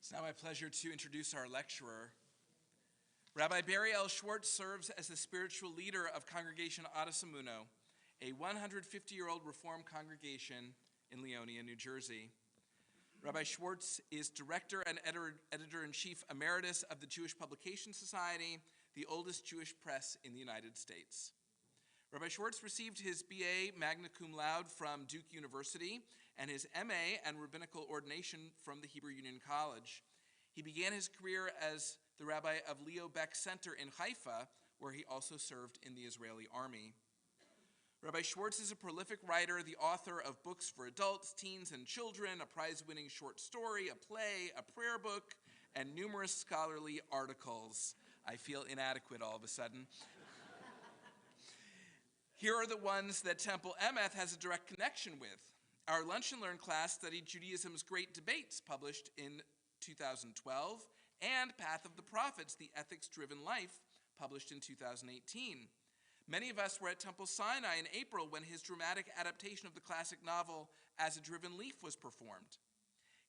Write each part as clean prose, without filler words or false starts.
It's now my pleasure to introduce our lecturer. Rabbi Barry L. Schwartz serves as the spiritual leader of Congregation Emuno, a 150-year-old Reformed congregation in Leonia, New Jersey. Rabbi Schwartz is director and editor-in-chief emeritus of the Jewish Publication Society, the oldest Jewish press in the United States. Rabbi Schwartz received his BA magna cum laude from Duke University and his MA and rabbinical ordination from the Hebrew Union College. He began his career as the rabbi of Leo Beck Center in Haifa, where he also served in the Israeli army. Rabbi Schwartz is a prolific writer, the author of books for adults, teens, and children, a prize-winning short story, a play, a prayer book, and numerous scholarly articles. I feel inadequate all of a sudden. Here are the ones that Temple Emeth has a direct connection with. Our Lunch and Learn class studied Judaism's Great Debates, published in 2012, and Path of the Prophets, The Ethics-Driven Life, published in 2018. Many of us were at Temple Sinai in April when his dramatic adaptation of the classic novel As a Driven Leaf was performed.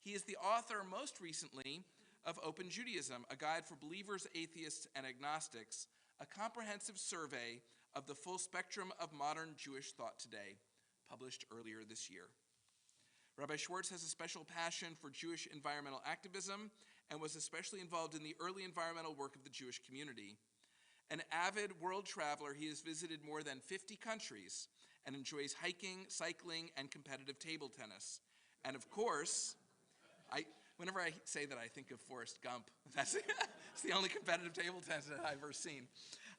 He is the author, most recently, of Open Judaism, a guide for believers, atheists, and agnostics, a comprehensive survey of the full spectrum of modern Jewish thought today, published earlier this year. Rabbi Schwartz has a special passion for Jewish environmental activism and was especially involved in the early environmental work of the Jewish community. An avid world traveler, he has visited more than 50 countries and enjoys hiking, cycling, and competitive table tennis. And of course, whenever I say that, I think of Forrest Gump. It's the only competitive table tennis that I've ever seen.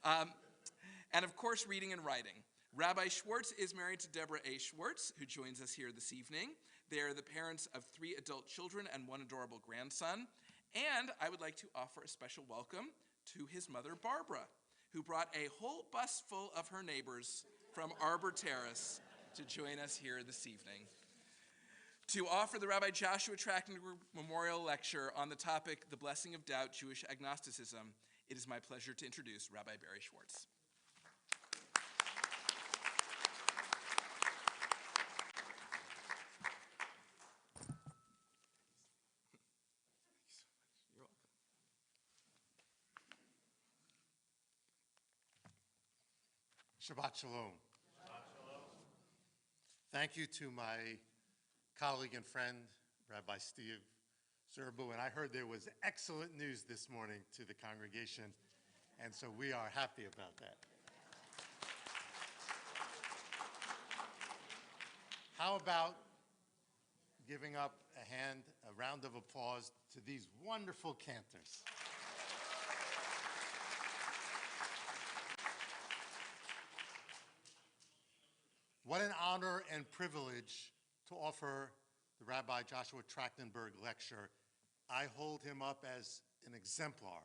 And of course, reading and writing. Rabbi Schwartz is married to Deborah A. Schwartz, who joins us here this evening. They are the parents of 3 adult children and 1 adorable grandson. And I would like to offer a special welcome to his mother, Barbara, who brought a whole bus full of her neighbors from Arbor Terrace to join us here this evening. To offer the Rabbi Joshua Trachtenberg Memorial Lecture on the topic, The Blessing of Doubt, Jewish Agnosticism, it is my pleasure to introduce Rabbi Barry Schwartz. You're welcome. Shabbat Shalom. Shabbat Shalom. Thank you to my colleague and friend, Rabbi Steve Zerbu, and I heard there was excellent news this morning to the congregation, and so we are happy about that. How about giving up a round of applause to these wonderful cantors? What an honor and privilege to offer the Rabbi Joshua Trachtenberg Lecture. I hold him up as an exemplar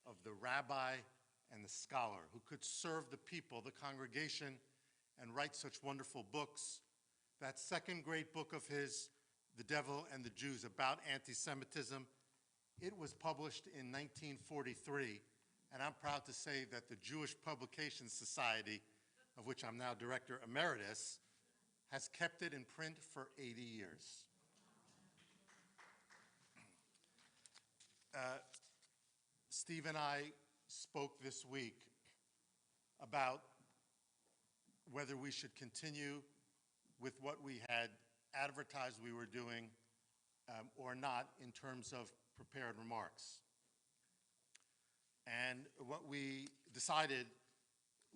of the rabbi and the scholar who could serve the people, the congregation, and write such wonderful books. That second great book of his, The Devil and the Jews, about anti-Semitism, it was published in 1943, and I'm proud to say that the Jewish Publication Society, of which I'm now Director Emeritus, has kept it in print for 80 years. Steve and I spoke this week about whether we should continue with what we had advertised we were doing or not in terms of prepared remarks. And what we decided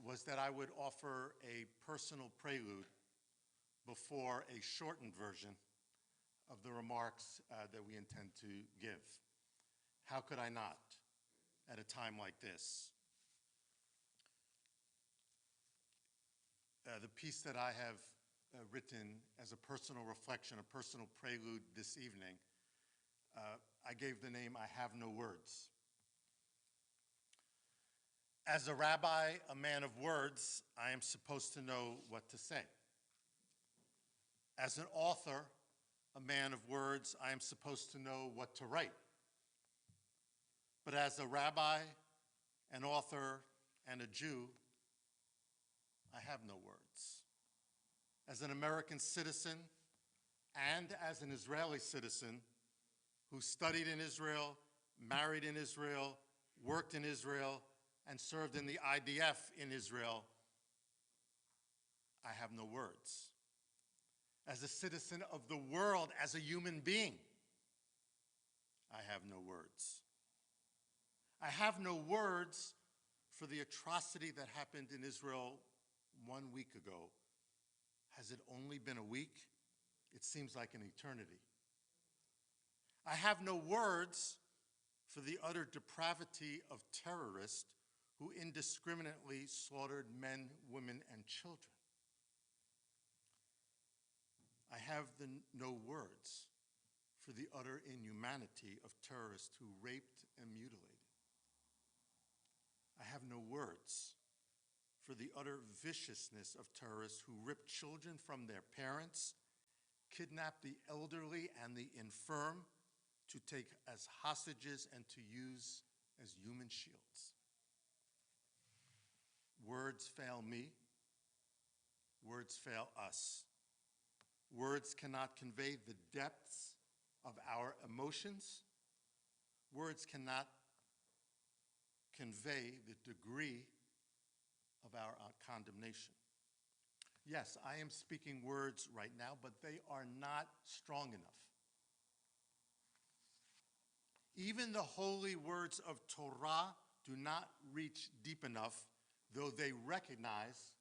was that I would offer a personal prelude before a shortened version of the remarks that we intend to give. How could I not at a time like this? The piece that I have written as a personal reflection, a personal prelude this evening, I gave the name I Have No Words. As a rabbi, a man of words, I am supposed to know what to say. As an author, a man of words, I am supposed to know what to write. But as a rabbi, an author, and a Jew, I have no words. As an American citizen and as an Israeli citizen, who studied in Israel, married in Israel, worked in Israel, and served in the IDF in Israel, I have no words. As a citizen of the world, as a human being, I have no words. I have no words for the atrocity that happened in Israel 1 week ago. Has it only been a week? It seems like an eternity. I have no words for the utter depravity of terrorists who indiscriminately slaughtered men, women, and children. I have no words for the utter inhumanity of terrorists who raped and mutilated. I have no words for the utter viciousness of terrorists who ripped children from their parents, kidnapped the elderly and the infirm to take as hostages and to use as human shields. Words fail me. Words fail us. Words cannot convey the depths of our emotions. Words cannot convey the degree of our condemnation. Yes, I am speaking words right now, but they are not strong enough. Even the holy words of Torah do not reach deep enough, though they recognize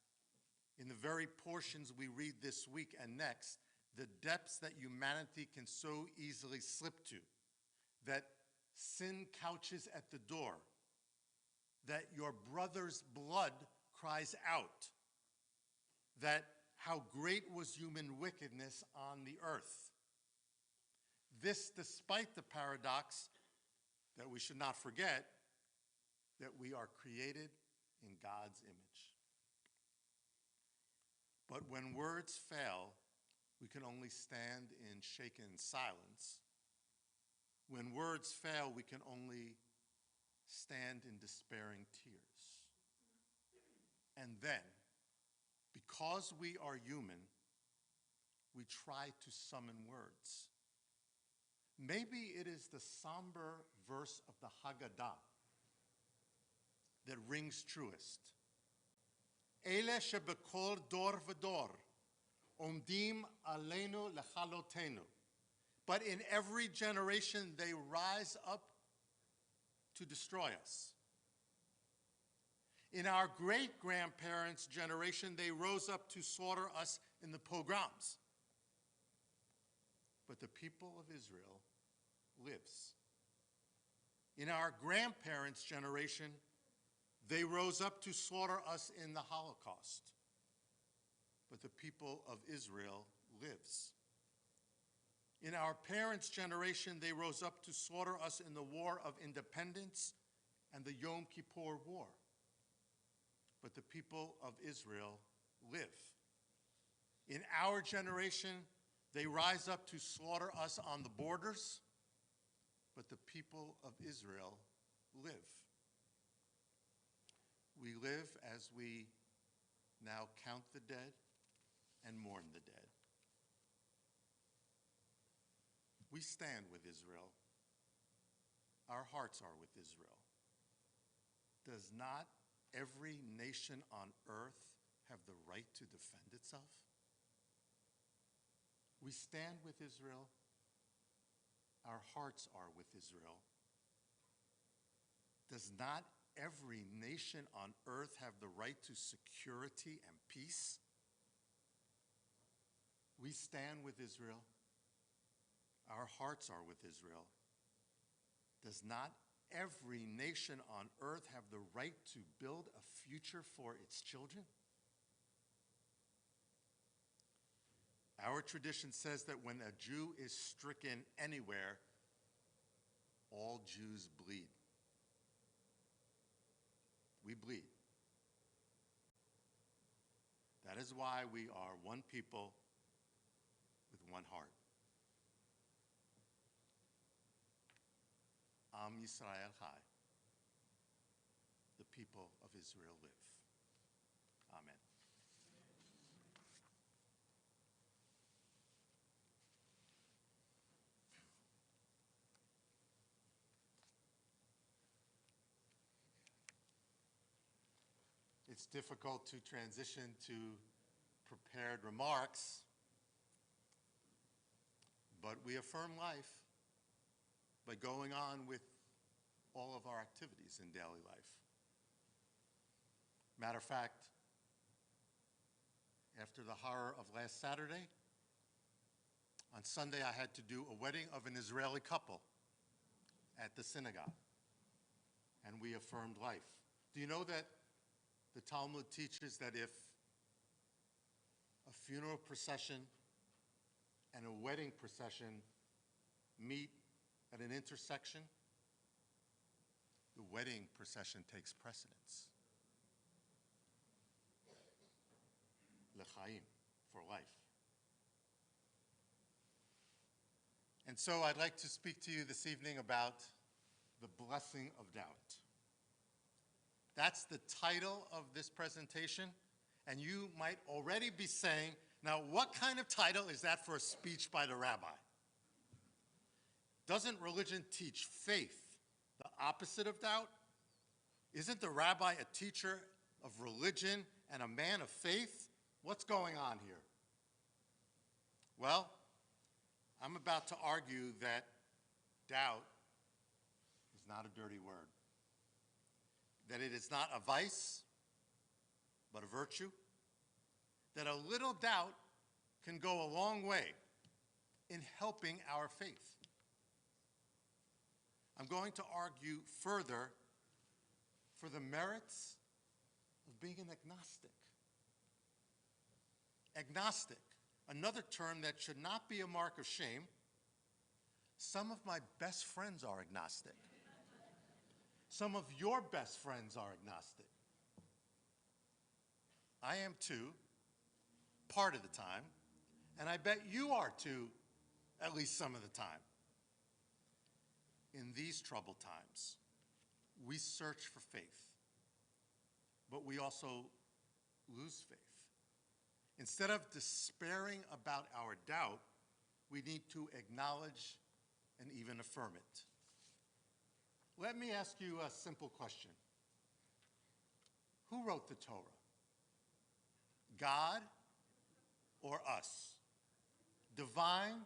in the very portions we read this week and next, the depths that humanity can so easily slip to, that sin couches at the door, that your brother's blood cries out, that how great was human wickedness on the earth. This despite the paradox that we should not forget that we are created in God's image. But when words fail, we can only stand in shaken silence. When words fail, we can only stand in despairing tears. And then, because we are human, we try to summon words. Maybe it is the somber verse of the Haggadah that rings truest. Ele shebekol dor v'dor, omdim aleinu lechalotenu. But in every generation they rise up to destroy us. In our great-grandparents' generation, they rose up to slaughter us in the pogroms. But the people of Israel lives. In our grandparents' generation, they rose up to slaughter us in the Holocaust. But the people of Israel lives. In our parents' generation, they rose up to slaughter us in the War of Independence and the Yom Kippur War. But the people of Israel live. In our generation, they rise up to slaughter us on the borders, but the people of Israel live. We live as we now count the dead and mourn the dead. We stand with Israel. Our hearts are with Israel. Does not every nation on earth have the right to defend itself? We stand with Israel. Our hearts are with Israel. Does not every nation on earth have the right to security and peace? We stand with Israel. Our hearts are with Israel. Does not every nation on earth have the right to build a future for its children? Our tradition says that when a Jew is stricken anywhere, all Jews bleed. We bleed. That is why we are one people with one heart. Am Yisrael Chai. The people of Israel live. Amen. it's difficult to transition to prepared remarks, but we affirm life by going on with all of our activities in daily life. Matter of fact, after the horror of last Saturday, on Sunday I had to do a wedding of an Israeli couple at the synagogue, and we affirmed life. Do you know that the Talmud teaches that if a funeral procession and a wedding procession meet at an intersection, the wedding procession takes precedence? L'chaim, for life. And so I'd like to speak to you this evening about the blessing of doubt. That's the title of this presentation, and you might already be saying, now what kind of title is that for a speech by the rabbi? Doesn't religion teach faith, the opposite of doubt? Isn't the rabbi a teacher of religion and a man of faith? What's going on here? Well, I'm about to argue that doubt is not a dirty word, that it is not a vice, but a virtue, that a little doubt can go a long way in helping our faith. I'm going to argue further for the merits of being an agnostic. Agnostic, another term that should not be a mark of shame. Some of my best friends are agnostic. Some of your best friends are agnostic. I am too, part of the time, and I bet you are too, at least some of the time. In these troubled times, we search for faith, but we also lose faith. Instead of despairing about our doubt, we need to acknowledge and even affirm it. Let me ask you a simple question. Who wrote the Torah? God or us? Divine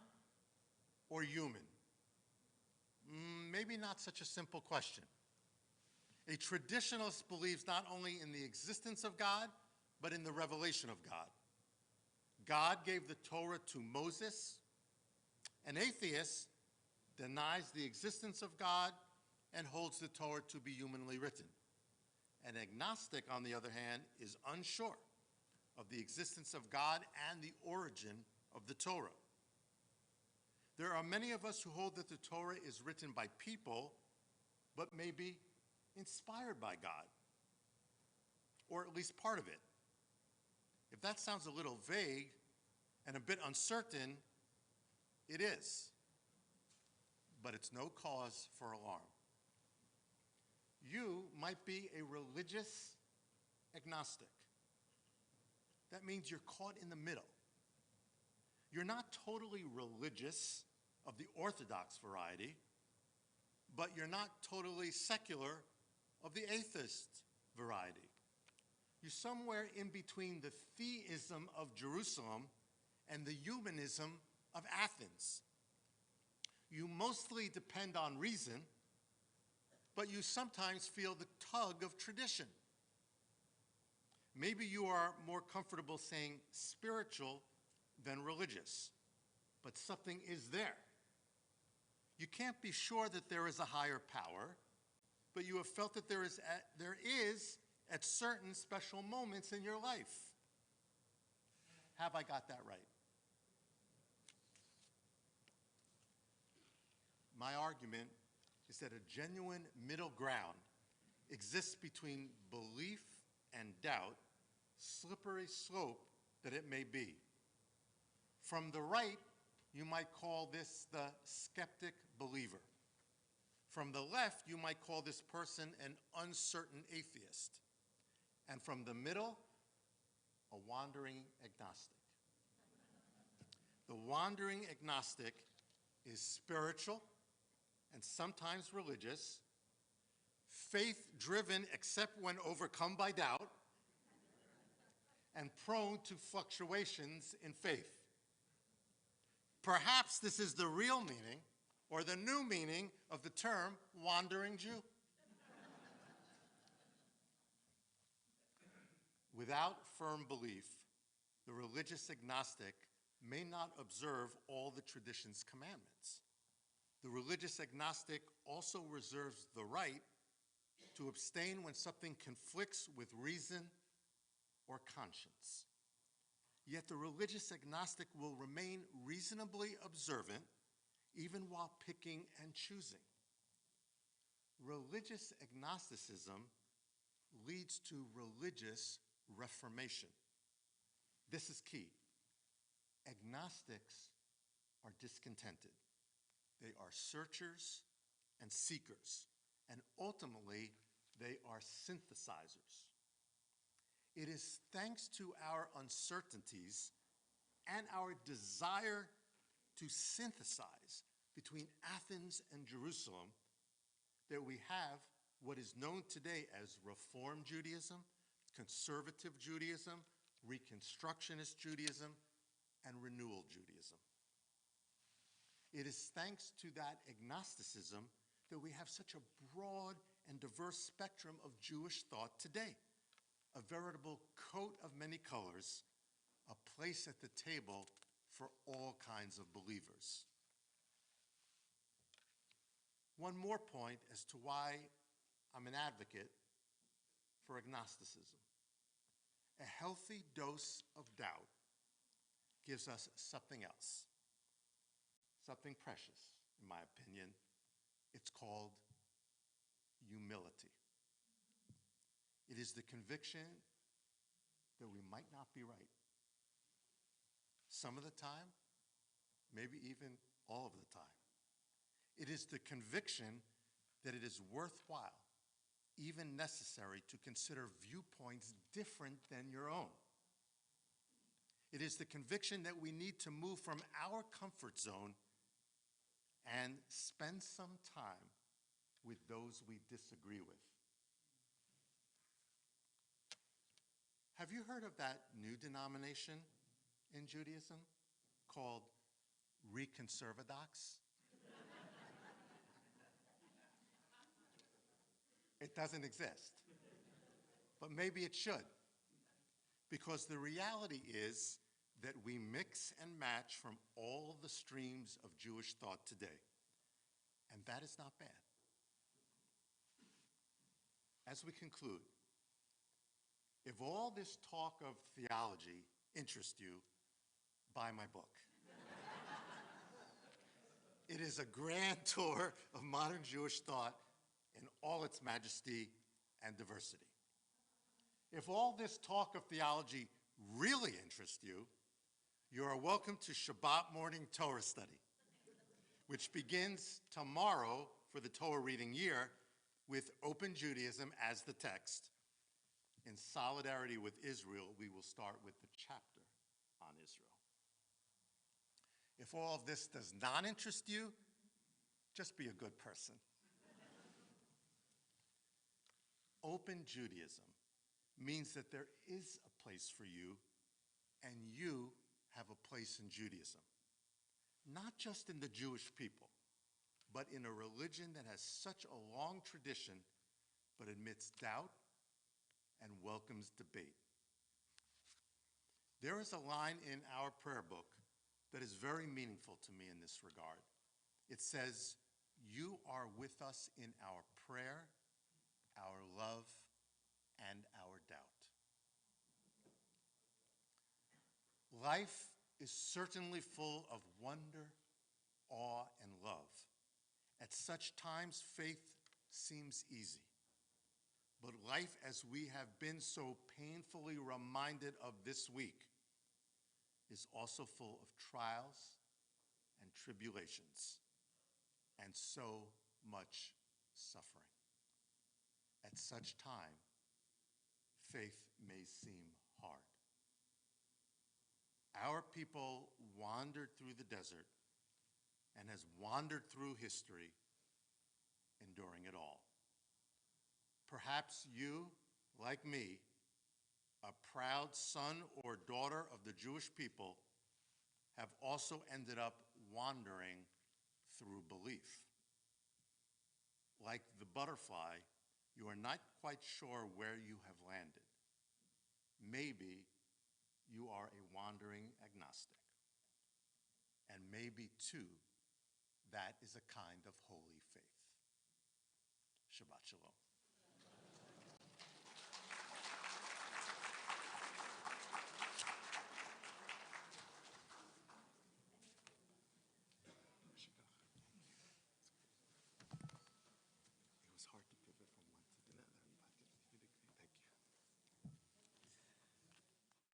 or human? Maybe not such a simple question. A traditionalist believes not only in the existence of God, but in the revelation of God. God gave the Torah to Moses. An atheist denies the existence of God and holds the Torah to be humanly written. An agnostic, on the other hand, is unsure of the existence of God and the origin of the Torah. There are many of us who hold that the Torah is written by people, but maybe inspired by God, or at least part of it. If that sounds a little vague and a bit uncertain, it is. But it's no cause for alarm. You might be a religious agnostic. That means you're caught in the middle. You're not totally religious of the Orthodox variety, but you're not totally secular of the atheist variety. You're somewhere in between the theism of Jerusalem and the humanism of Athens. You mostly depend on reason, but you sometimes feel the tug of tradition. Maybe you are more comfortable saying spiritual than religious, but something is there. You can't be sure that there is a higher power, but you have felt that there is at certain special moments in your life. Have I got that right? My argument is that a genuine middle ground exists between belief and doubt, slippery slope that it may be. From the right, you might call this the skeptic believer. From the left, you might call this person an uncertain atheist. And from the middle, a wandering agnostic. The wandering agnostic is spiritual and sometimes religious, faith-driven except when overcome by doubt, and prone to fluctuations in faith. Perhaps this is the real meaning or the new meaning of the term wandering Jew. Without firm belief, the religious agnostic may not observe all the tradition's commandments. The religious agnostic also reserves the right to abstain when something conflicts with reason or conscience. Yet the religious agnostic will remain reasonably observant even while picking and choosing. Religious agnosticism leads to religious reformation. This is key. Agnostics are discontented. They are searchers and seekers, and ultimately, they are synthesizers. It is thanks to our uncertainties and our desire to synthesize between Athens and Jerusalem that we have what is known today as Reform Judaism, Conservative Judaism, Reconstructionist Judaism, and Renewal Judaism. It is thanks to that agnosticism that we have such a broad and diverse spectrum of Jewish thought today, a veritable coat of many colors, a place at the table for all kinds of believers. One more point as to why I'm an advocate for agnosticism. A healthy dose of doubt gives us something else, something precious, in my opinion. It's called humility. It is the conviction that we might not be right. Some of the time, maybe even all of the time. It is the conviction that it is worthwhile, even necessary, to consider viewpoints different than your own. It is the conviction that we need to move from our comfort zone and spend some time with those we disagree with. Have you heard of that new denomination in Judaism called Reconservadox? It doesn't exist, but maybe it should, because the reality is that we mix and match from all the streams of Jewish thought today, and that is not bad. As we conclude, if all this talk of theology interests you, buy my book. It is a grand tour of modern Jewish thought in all its majesty and diversity. If all this talk of theology really interests you, you are welcome to Shabbat morning Torah study, which begins tomorrow for the Torah reading year with Open Judaism as the text. In solidarity with Israel, we will start with the chapter on Israel. If all of this does not interest you, just be a good person. Open Judaism means that there is a place for you, and you have a place in Judaism. Not just in the Jewish people, but in a religion that has such a long tradition, but admits doubt and welcomes debate. There is a line in our prayer book that is very meaningful to me in this regard. It says, "You are with us in our prayer, our love, and our doubt." Life is certainly full of wonder, awe, and love. At such times, faith seems easy. But life, as we have been so painfully reminded of this week, is also full of trials and tribulations, and so much suffering. At such time, faith may seem hard. Our people wandered through the desert and has wandered through history, enduring it all. Perhaps you, like me, a proud son or daughter of the Jewish people, have also ended up wandering through belief. Like the butterfly, you are not quite sure where you have landed. Maybe you are a wandering agnostic. And maybe, too, that is a kind of holy faith. Shabbat Shalom.